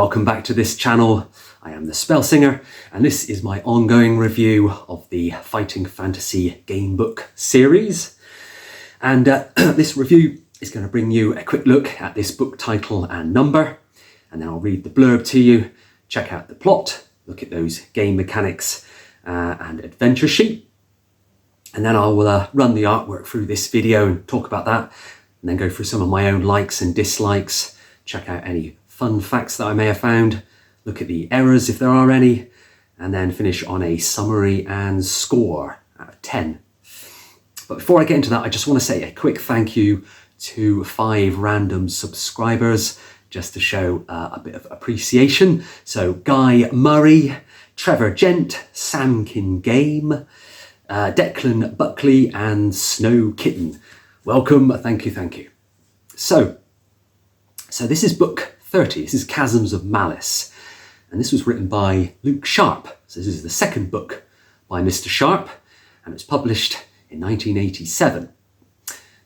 welcome back to this channel. I am the Spell Singer, and this is my ongoing review of the Fighting Fantasy Gamebook series. And this review is going to bring you a quick look at this book title and number, and then I'll read the blurb to you, check out the plot, look at those game mechanics and adventure sheet, and then I will run the artwork through this video and talk about that, and then go through some of my own likes and dislikes, check out any fun facts that I may have found, look at the errors if there are any, and then finish on a summary and score out of 10. But before I get into that, I just want to say a quick thank you to 5 random subscribers, just to show a bit of appreciation. So Guy Murray, Trevor Gent, Samkin Game, Declan Buckley, and Snow Kitten. Welcome, thank you. So this is book 30, this is Chasms of Malice, and this was written by Luke Sharp. So this is the second book by Mr. Sharp, and it was published in 1987.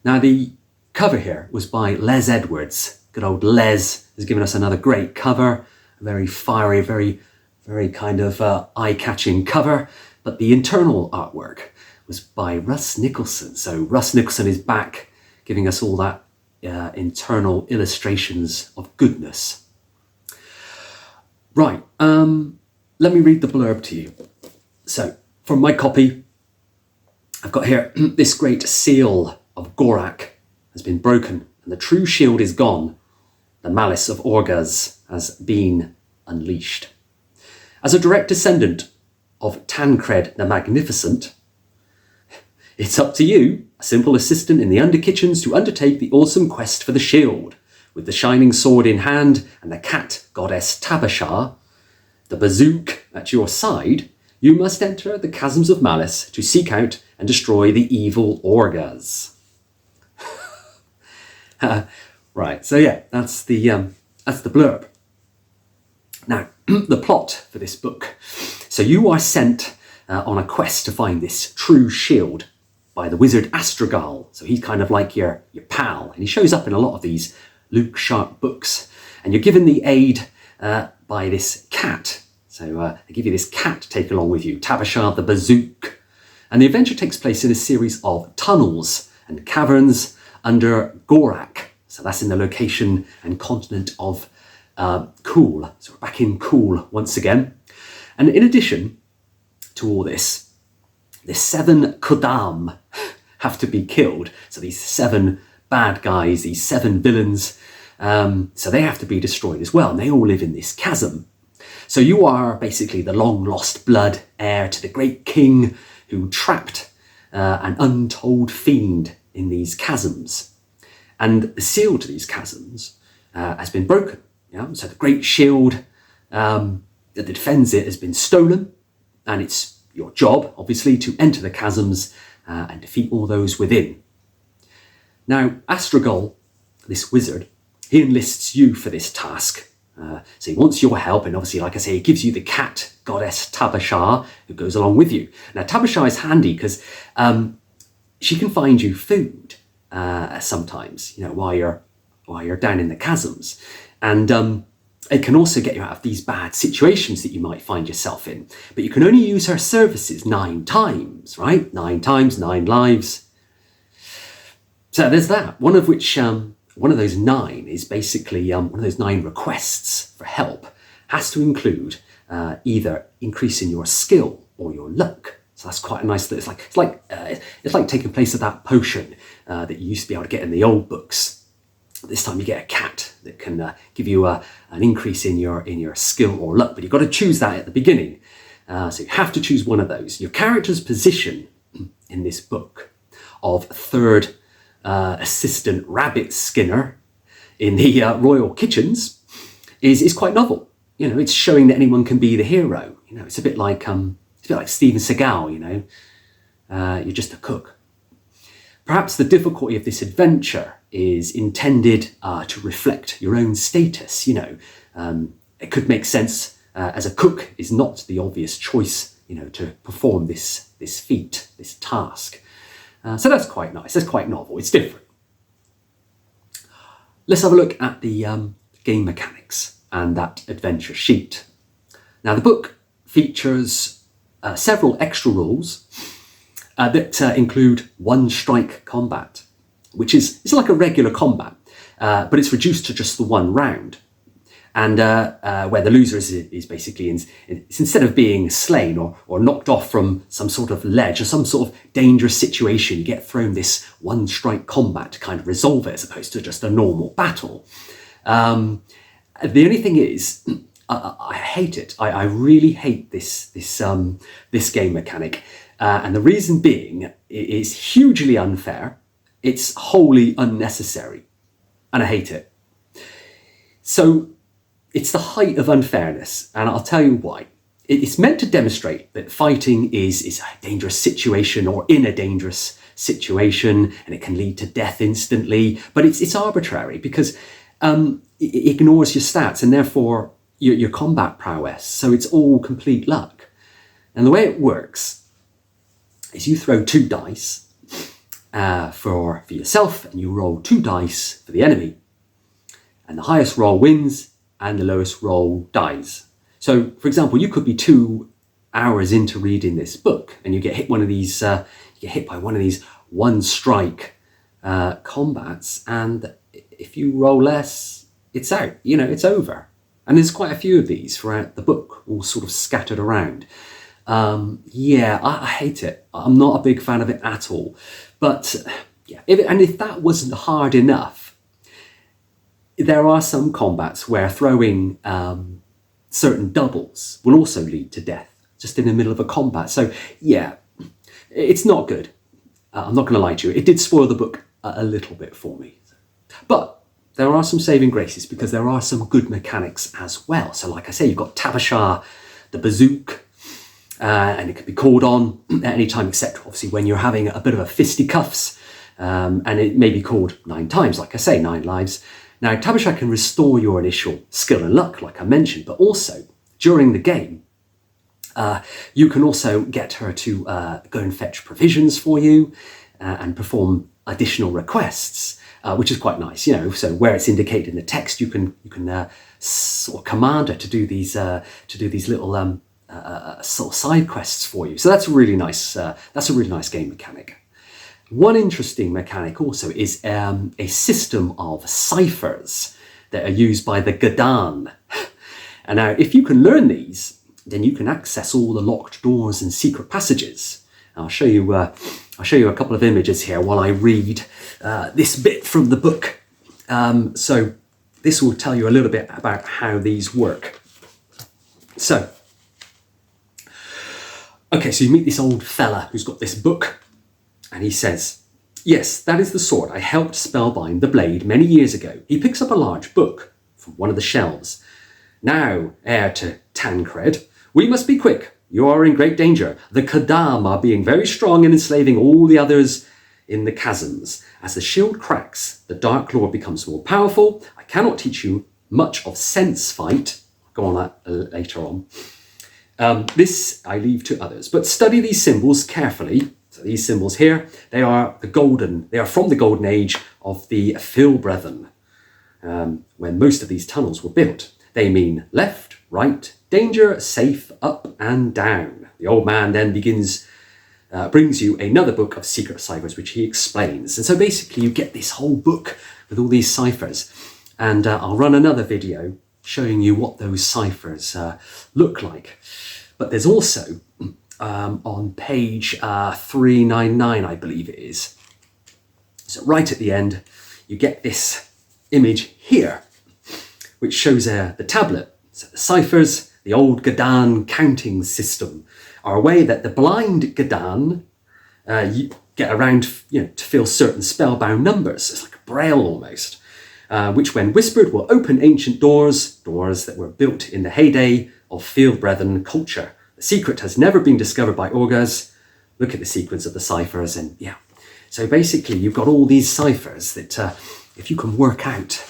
Now the cover here was by Les Edwards. Good old Les has given us another great cover, a very fiery, very kind of eye-catching cover, but the internal artwork was by Russ Nicholson. So Russ Nicholson is back, giving us all that internal illustrations of goodness. Right, let me read the blurb to you. So from my copy, I've got here, this great seal of Gorak has been broken and the true shield is gone. The Malice of Orghuz has been unleashed. As a direct descendant of Tancred the Magnificent, it's up to you, a simple assistant in the underkitchens, to undertake the awesome quest for the shield. With the shining sword in hand and the cat goddess Tabasha the Bazouk at your side, you must enter the Chasms of Malice to seek out and destroy the evil Orghuz. Right, so yeah, that's the blurb. Now, the plot for this book. So you are sent on a quest to find this true shield by the wizard Astragal. So he's kind of like your pal, and he shows up in a lot of these Luke Sharp books. And you're given the aid by this cat. So they give you this cat to take along with you, Tabasha the Bazouk. And the adventure takes place in a series of tunnels and caverns under Gorak. So that's in the location and continent of Cool. So we're back in Cool once again. And in addition to all this, the 7 Kodam have to be killed. So these 7 bad guys, these 7 villains, so they have to be destroyed as well. And they all live in this chasm. So you are basically the long lost blood heir to the great king who trapped an untold fiend in these chasms. And the seal to these chasms has been broken. Yeah? So the great shield that defends it has been stolen, and it's your job, obviously, to enter the chasms and defeat all those within. Now, Astragal, this wizard, he enlists you for this task. So he wants your help, and obviously, like I say, he gives you the cat goddess Tabasha, who goes along with you. Now, Tabasha is handy because she can find you food sometimes, you know, while you're down in the chasms, and it can also get you out of these bad situations that you might find yourself in. But you can only use her services 9 times, right? 9 times, 9 lives. So there's that. One of which, one of those 9 is basically one of those 9 requests for help has to include either increasing your skill or your luck. So that's quite a nice. It's like taking place of that potion that you used to be able to get in the old books. This time you get a cat that can give you an increase in your skill or luck, but you've got to choose that at the beginning. So you have to choose one of those. Your character's position in this book of 3rd assistant rabbit skinner in the royal kitchens is quite novel. You know, it's showing that anyone can be the hero. You know, it's a bit like Steven Seagal. You know, you're just a cook. Perhaps the difficulty of this adventure is intended to reflect your own status. You know, it could make sense as a cook is not the obvious choice, you know, to perform this feat, this task. So that's quite nice. That's quite novel. It's different. Let's have a look at the game mechanics and that adventure sheet. Now the book features several extra rules that include one strike combat, which is it's like a regular combat, but it's reduced to just the one round. And where the loser is basically, it's instead of being slain or knocked off from some sort of ledge or some sort of dangerous situation, you get thrown this one strike combat to kind of resolve it as opposed to just a normal battle. The only thing is, I hate it. I really hate this game mechanic. And the reason being, it is hugely unfair. It's wholly unnecessary. And I hate it. So it's the height of unfairness, and I'll tell you why. It's meant to demonstrate that fighting is a dangerous situation or in a dangerous situation, and it can lead to death instantly, but it's arbitrary because it ignores your stats and therefore your combat prowess, so it's all complete luck. And the way it works is you throw 2 dice for yourself, and you roll 2 dice for the enemy, and the highest roll wins, and the lowest roll dies. So, for example, you could be 2 hours into reading this book, and you get hit by one of these one strike combats, and if you roll less, it's out. It's over. And there's quite a few of these throughout the book, all sort of scattered around. I hate it. I'm not a big fan of it at all. But yeah, if that wasn't hard enough, there are some combats where throwing certain doubles will also lead to death, just in the middle of a combat. So yeah, it's not good. I'm not going to lie to you. It did spoil the book a little bit for me. But there are some saving graces because there are some good mechanics as well. So like I say, you've got Tabasha the Bazouk, and it can be called on at any time except obviously when you're having a bit of a fisticuffs, and it may be called 9 times, like I say, 9 lives. Now, Tabasha can restore your initial skill and luck, like I mentioned, but also during the game, you can also get her to go and fetch provisions for you and perform additional requests, which is quite nice. So where it's indicated in the text, you can sort of command her to do these little sort of side quests for you. So that's a really nice. That's a really nice game mechanic. One interesting mechanic also is a system of ciphers that are used by the Gadan. And now, if you can learn these, then you can access all the locked doors and secret passages. I'll show you a couple of images here while I read this bit from the book. So this will tell you a little bit about how these work. So, okay, so you meet this old fella who's got this book. And he says, "Yes, that is the sword. I helped spellbind the blade many years ago." He picks up a large book from one of the shelves. "Now, heir to Tancred, we must be quick. You are in great danger. The Kadam are being very strong and enslaving all the others in the chasms. As the shield cracks, the Dark Lord becomes more powerful. I cannot teach you much of sense fight." Go on that later on. "This I leave to others, but study these symbols carefully." So these symbols here, they are from the golden age of the Filbrethen, when most of these tunnels were built. They mean left, right, danger, safe, up and down. The old man then brings you another book of secret ciphers, which he explains. And so basically you get this whole book with all these ciphers. And I'll run another video showing you what those ciphers look like. But there's also, on page 399, I believe it is. So right at the end, you get this image here, which shows the tablet. So the ciphers, the old Gadan counting system, are a way that the blind Gadan you get around to feel certain spellbound numbers. It's like a braille almost, which when whispered will open ancient doors that were built in the heyday of Filbrethen culture. The secret has never been discovered by Orghuz. Look at the sequence of the ciphers, and yeah. So basically you've got all these ciphers that if you can work out,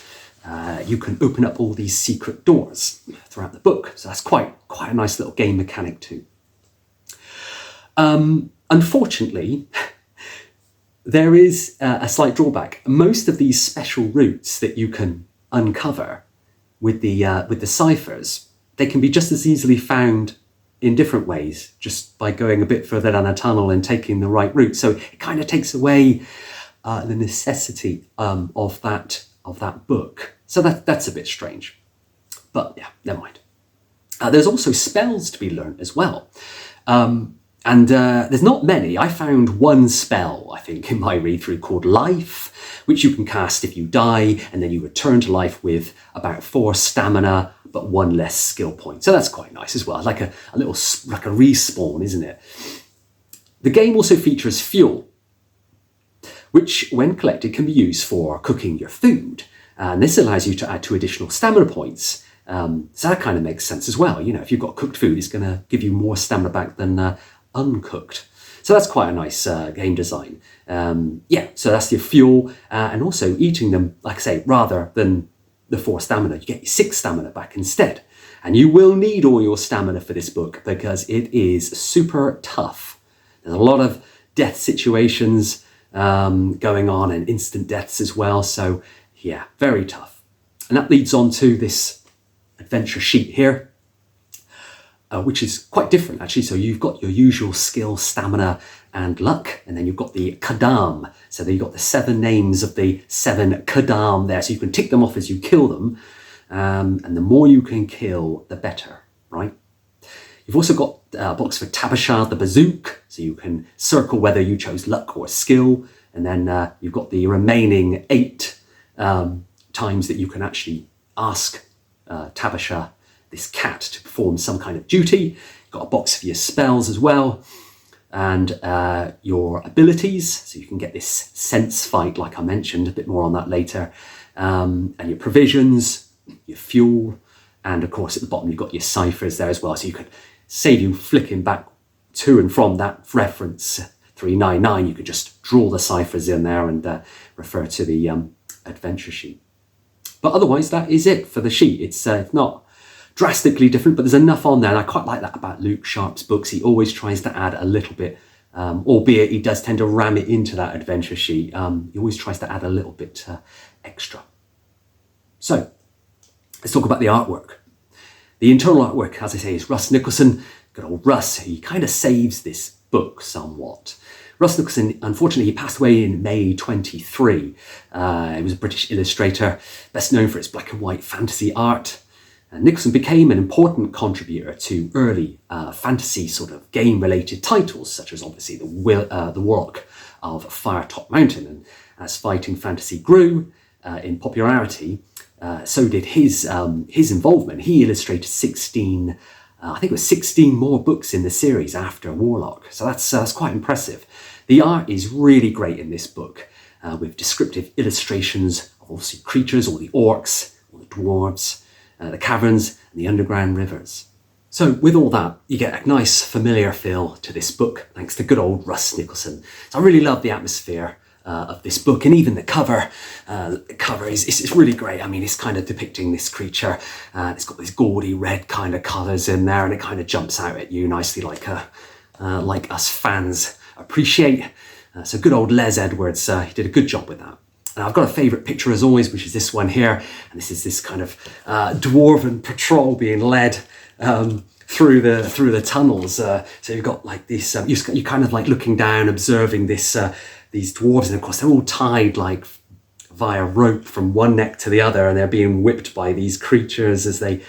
you can open up all these secret doors throughout the book. So that's quite a nice little game mechanic too. Unfortunately, there is a slight drawback. Most of these special routes that you can uncover with the ciphers, they can be just as easily found in different ways, just by going a bit further down a tunnel and taking the right route. So it kind of takes away the necessity of that book. So that's a bit strange. But yeah, never mind. There's also spells to be learnt as well. And there's not many. I found one spell, I think, in my read-through called Life, which you can cast if you die, and then you return to life with about 4 stamina, but 1 less skill point. So that's quite nice as well, like a little, like a respawn, isn't it? The game also features fuel, which, when collected, can be used for cooking your food. And this allows you to add 2 additional stamina points. So that kind of makes sense as well. You know, if you've got cooked food, it's going to give you more stamina back than uncooked. So that's quite a nice game design. Yeah, so that's your fuel. And also eating them, like I say, rather than the 4 stamina, you get your 6 stamina back instead. And you will need all your stamina for this book because it is super tough. There's a lot of death situations going on and instant deaths as well. So yeah, very tough. And that leads on to this adventure sheet here, which is quite different actually. So you've got your usual skill, stamina and luck, and then you've got the Kadam. So you've got the 7 names of the 7 Kadam there. So you can tick them off as you kill them. And the more you can kill, the better, right? You've also got a box for Tabasha the Bazouk. So you can circle whether you chose luck or skill. And then you've got the remaining 8 times that you can actually ask Tabasha, this cat, to perform some kind of duty. You've got a box for your spells as well, and your abilities. So you can get this sense fight, like I mentioned, a bit more on that later, and your provisions, your fuel, and of course at the bottom you've got your ciphers there as well. So you can save you flicking back to and from that reference 399. You could just draw the ciphers in there and refer to the adventure sheet. But otherwise, that is it for the sheet. It's not drastically different, but there's enough on there. And I quite like that about Luke Sharp's books. He always tries to add a little bit, albeit he does tend to ram it into that adventure sheet. He always tries to add a little bit extra. So let's talk about the artwork. The internal artwork, as I say, is Russ Nicholson. Good old Russ. He kind of saves this book somewhat. Russ Nicholson, unfortunately, he passed away in May 23. He was a British illustrator, best known for his black and white fantasy art. Nicholson became an important contributor to early fantasy sort of game-related titles, such as obviously the Warlock of Firetop Mountain. And as fighting fantasy grew in popularity, so did his involvement. He illustrated 16, I think it was 16 more books in the series after Warlock. So that's quite impressive. The art is really great in this book, with descriptive illustrations of obviously creatures, all the orcs, all the dwarves, the caverns and the underground rivers. So with all that, you get a nice familiar feel to this book, thanks to good old Russ Nicholson. So I really love the atmosphere of this book, and even the cover. The cover is really great. I mean, it's kind of depicting this creature. It's got these gaudy red kind of colours in there, and it kind of jumps out at you nicely, like us fans appreciate. So good old Les Edwards, he did a good job with that. And I've got a favourite picture as always, which is this one here. And this is this kind of dwarven patrol being led through the tunnels. So you've got like this, you're kind of like looking down, observing this these dwarves, and of course they're all tied like via rope from one neck to the other, and they're being whipped by these creatures as they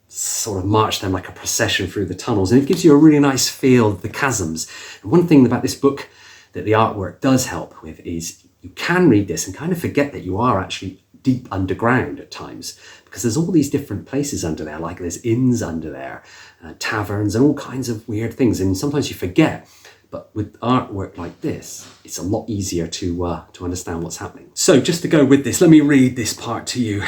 sort of march them like a procession through the tunnels. And it gives you a really nice feel of the chasms. And one thing about this book that the artwork does help with is you can read this and kind of forget that you are actually deep underground at times, because there's all these different places under there, like there's inns under there, taverns and all kinds of weird things, and sometimes you forget. But with artwork like this, it's a lot easier to understand what's happening. So just to go with this, let me read this part to you.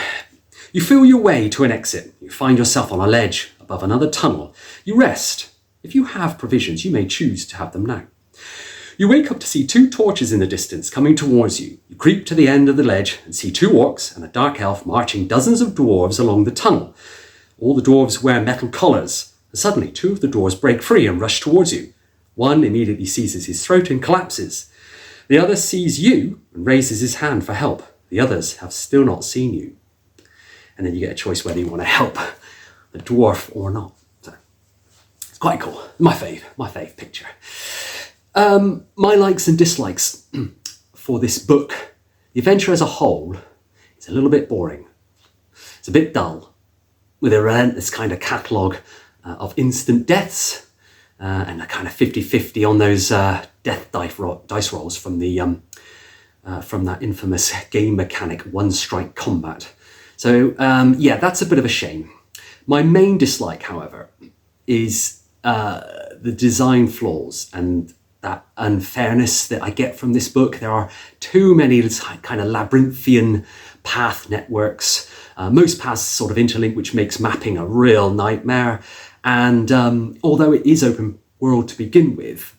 You feel your way to an exit. You find yourself on a ledge above another tunnel. You rest. If you have provisions, you may choose to have them now. You wake up to see 2 torches in the distance coming towards you. You creep to the end of the ledge and see 2 orcs and a dark elf marching dozens of dwarves along the tunnel. All the dwarves wear metal collars, and suddenly 2 of the dwarves break free and rush towards you. One immediately seizes his throat and collapses. The other sees you and raises his hand for help. The others have still not seen you. and then you get a choice whether you want to help the dwarf or not. So it's quite cool. My fave picture. My likes and dislikes for this book. The adventure as a whole is a little bit boring. It's a bit dull, with a relentless kind of catalogue of instant deaths and a kind of 50-50 on those death dice rolls from that infamous game mechanic one strike combat. So yeah, that's a bit of a shame. My main dislike, however, is the design flaws and that unfairness that I get from this book. There are too many kind of labyrinthian path networks. Most paths sort of interlink, which makes mapping a real nightmare. And although it is open world to begin with,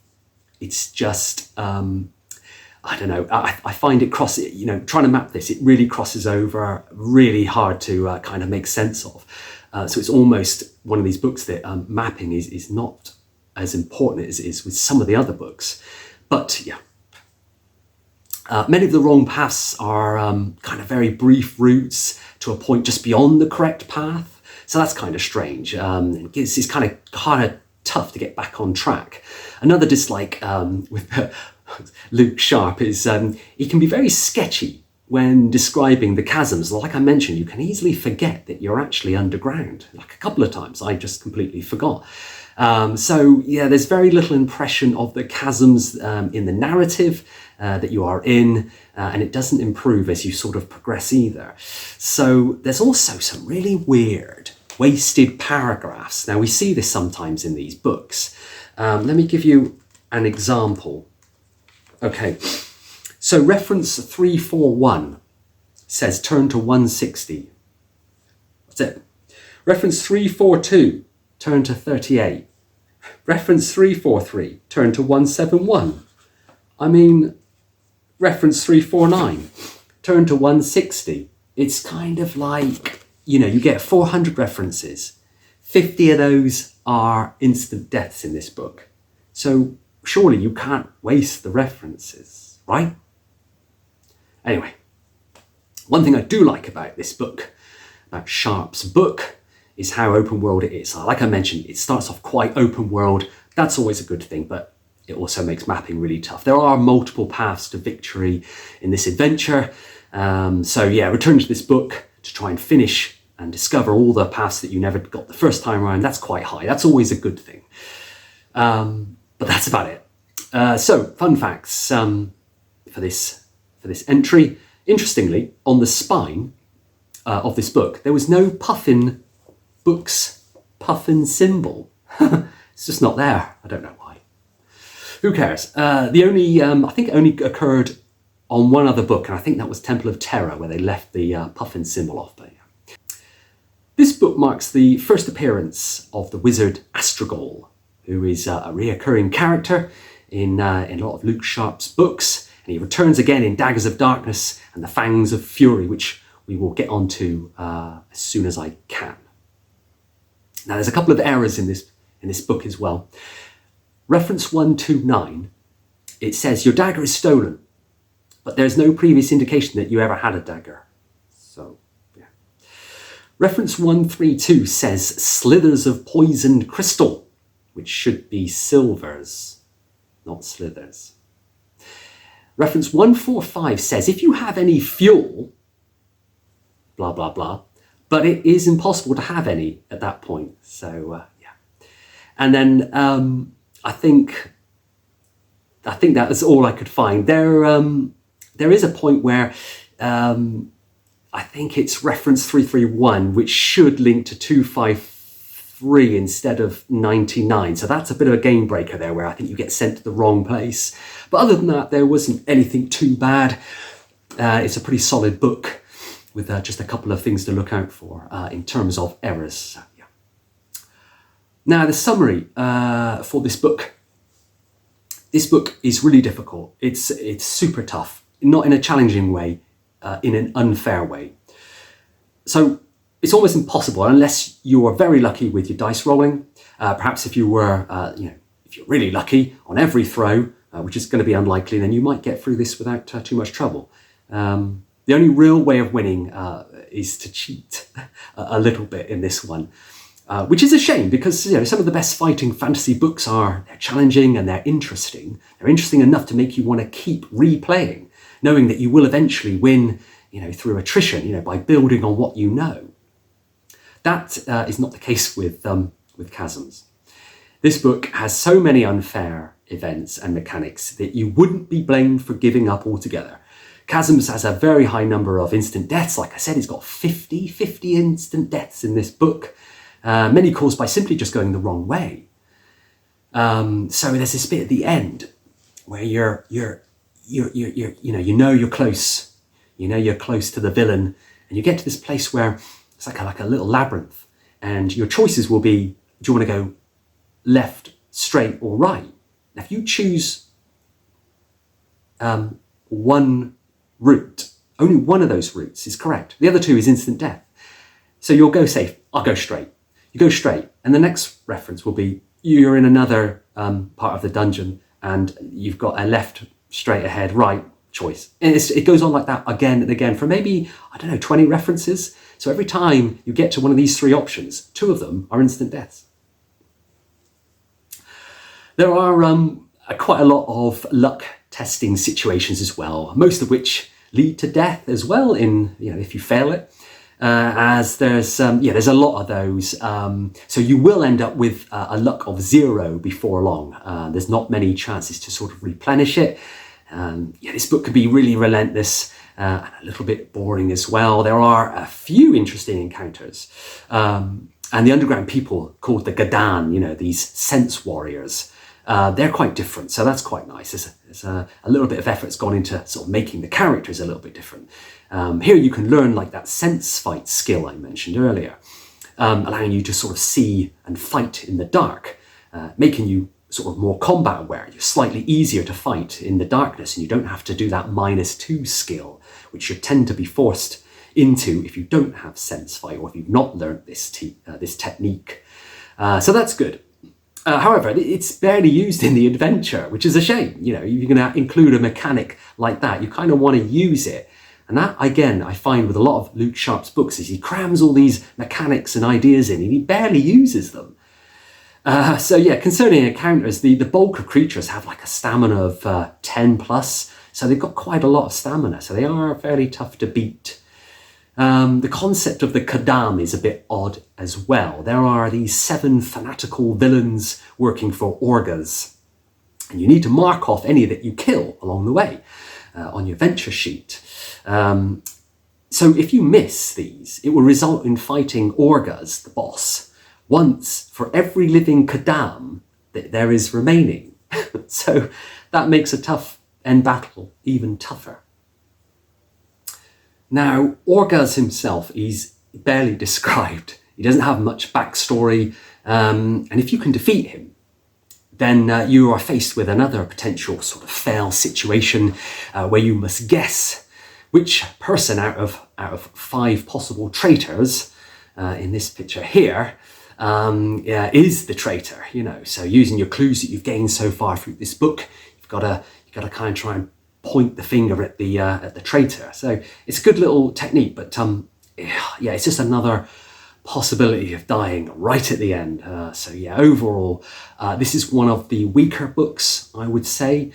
it's just, I don't know, I find it trying to map this, it really crosses over really hard to kind of make sense of. So it's almost one of these books that mapping is not as important as it is with some of the other books. But yeah, many of the wrong paths are kind of very brief routes to a point just beyond the correct path. So that's kind of strange. It's kind of tough to get back on track. Another dislike with Luke Sharp is he can be very sketchy when describing the chasms. Like I mentioned, you can easily forget that you're actually underground. Like a couple of times, I just completely forgot. So yeah, there's very little impression of the chasms in the narrative that you are in, and it doesn't improve as you sort of progress either. So there's also some really weird, wasted paragraphs. Now we see this sometimes in these books. Let me give you an example. Okay, so reference 341 says turn to 160. That's it. Reference 342, turn to 38. Reference 343, turn to 171. I mean, reference 349, turn to 160. It's kind of like, you get 400 references. 50 of those are instant deaths in this book. So surely you can't waste the references, right? Anyway, one thing I do like about this book, about Sharp's book, is how open world it is. Like I mentioned, it starts off quite open world. That's always a good thing, but it also makes mapping really tough. There are multiple paths to victory in this adventure. So yeah, return to this book to try and finish and discover all the paths that you never got the first time around. That's quite high. That's always a good thing. But that's about it. So fun facts for this entry. Interestingly, on the spine of this book, there was no Puffin Books Puffin symbol. It's just not there. I don't know why. Who cares? The only, I think it only occurred on one other book, and I think that was Temple of Terror, where they left the Puffin symbol off. But yeah. This book marks the first appearance of the wizard Astragol, who is a reoccurring character in a lot of Luke Sharp's books, and he returns again in Daggers of Darkness and the Fangs of Fury, which we will get onto as soon as I can. Now, there's a couple of errors in this book as well. Reference 129, it says your dagger is stolen, but there's no previous indication that you ever had a dagger. So, yeah. Reference 132 says slithers of poisoned crystal, which should be silvers, not slithers. Reference 145 says if you have any fuel, blah, blah, blah, but it is impossible to have any at that point. So, yeah. And then I think that was all I could find. There is a point where I think it's reference 331, which should link to 253 instead of 99. So that's a bit of a game breaker there, where I think you get sent to the wrong place. But other than that, there wasn't anything too bad. It's a pretty solid book with just a couple of things to look out for in terms of errors. So, yeah. Now, the summary for this book. This book is really difficult. It's super tough, not in a challenging way, in an unfair way. So it's almost impossible unless you are very lucky with your dice rolling. Perhaps if you were, if you're really lucky on every throw, which is going to be unlikely, then you might get through this without too much trouble. The The only real way of winning is to cheat a little bit in this one, which is a shame because some of the best fighting fantasy books they're challenging and they're interesting. They're interesting enough to make you want to keep replaying, knowing that you will eventually win, through attrition, by building on what you know. That is not the case with Chasms. This book has so many unfair events and mechanics that you wouldn't be blamed for giving up altogether. Chasms has a very high number of instant deaths. Like I said, it's got 50 instant deaths in this book, many caused by simply just going the wrong way. So there's this bit at the end where you're close. You're close to the villain, and you get to this place where it's like a little labyrinth, and your choices will be: do you want to go left, straight, or right? Now, if you choose one route, only one of those routes is correct. The other two is instant death. So you'll go safe. I'll go straight. You go straight, and the next reference will be you're in another part of the dungeon, and you've got a left, straight ahead, right choice. And it goes on like that again and again for maybe, 20 references. So every time you get to one of these three options, two of them are instant deaths. There are quite a lot of luck testing situations as well, most of which lead to death as well if you fail it. As there's a lot of those. So you will end up with a luck of 0 before long. There's not many chances to sort of replenish it. This book can be really relentless and a little bit boring as well. There are a few interesting encounters. And the underground people called the Gadan, these sense warriors, they're quite different. So that's quite nice. There's a little bit of effort's gone into sort of making the characters a little bit different. Here you can learn like that sense fight skill I mentioned earlier, allowing you to sort of see and fight in the dark, making you sort of more combat aware. You're slightly easier to fight in the darkness, and you don't have to do that -2 skill, which you tend to be forced into if you don't have sense fight or if you've not learned this technique. So that's good. However, it's barely used in the adventure, which is a shame. You're going to include a mechanic like that. You kind of want to use it. And that, again, I find with a lot of Luke Sharp's books is he crams all these mechanics and ideas in and he barely uses them. Concerning encounters, the bulk of creatures have like a stamina of 10 plus. So they've got quite a lot of stamina. So they are fairly tough to beat. The concept of the Kadam is a bit odd as well. There are these 7 fanatical villains working for Orghuz, and you need to mark off any that you kill along the way on your venture sheet. So if you miss these, it will result in fighting Orghuz, the boss, once for every living Kadam that there is remaining. So that makes a tough end battle even tougher. Now, Orghuz himself is barely described. He doesn't have much backstory, and if you can defeat him, then you are faced with another potential sort of fail situation where you must guess which person out of 5 possible traitors in this picture here is the traitor. So using your clues that you've gained so far through this book, you've got to kind of try and point the finger at the traitor. So it's a good little technique, but it's just another possibility of dying right at the end. Overall, this is one of the weaker books, I would say,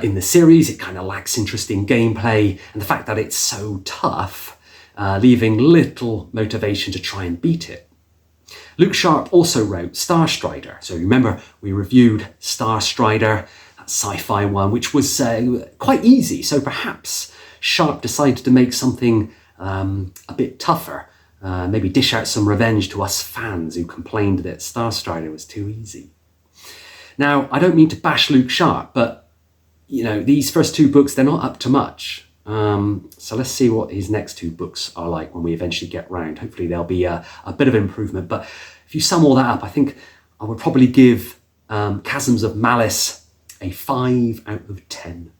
in the series. It kind of lacks interesting gameplay, and the fact that it's so tough, leaving little motivation to try and beat it. Luke Sharp also wrote Star Strider. So remember, we reviewed Star Strider, that sci-fi one, which was quite easy. So perhaps Sharp decided to make something a bit tougher. Maybe dish out some revenge to us fans who complained that Star Strider was too easy. Now, I don't mean to bash Luke Sharp, but these first 2 books, they're not up to much. So let's see what his next 2 books are like when we eventually get round. Hopefully there'll be a bit of improvement. But if you sum all that up, I think I would probably give Chasms of Malice a 5 out of 10.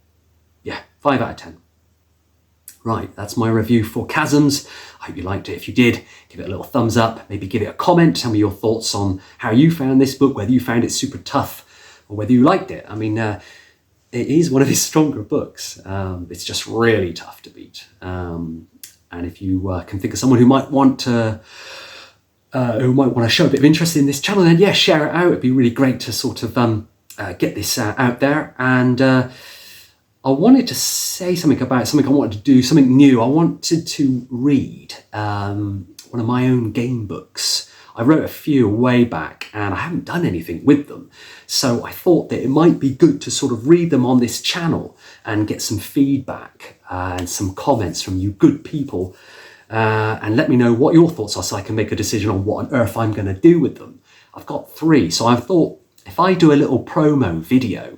Yeah, 5 out of 10. Right, that's my review for Chasms. I hope you liked it. If you did, give it a little thumbs up, maybe give it a comment, tell me your thoughts on how you found this book, whether you found it super tough or whether you liked it. I mean, it is one of his stronger books. It's just really tough to beat. And if you can think of someone who might want to show a bit of interest in this channel, then yeah, share it out. It'd be really great to sort of get this out there. And I wanted to say something about something I wanted to do, something new. I wanted to read one of my own game books. I wrote a few way back and I haven't done anything with them. So I thought that it might be good to sort of read them on this channel and get some feedback and some comments from you good people, and let me know what your thoughts are so I can make a decision on what on earth I'm going to do with them. I've got 3, so I thought if I do a little promo video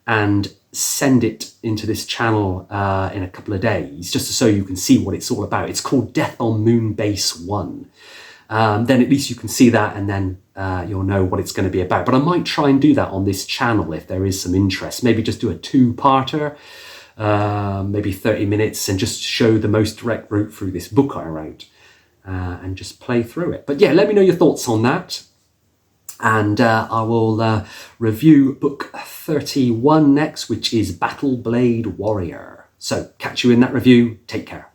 and send it into this channel in a couple of days, just so you can see what it's all about. It's called Death on Moonbase 1. Then at least you can see that, and then you'll know what it's going to be about. But I might try and do that on this channel if there is some interest. Maybe just do a 2-parter, maybe 30 minutes, and just show the most direct route through this book I wrote, and just play through it. But yeah, let me know your thoughts on that. And I will review book 31 next, which is Battle Blade Warrior. So catch you in that review. Take care.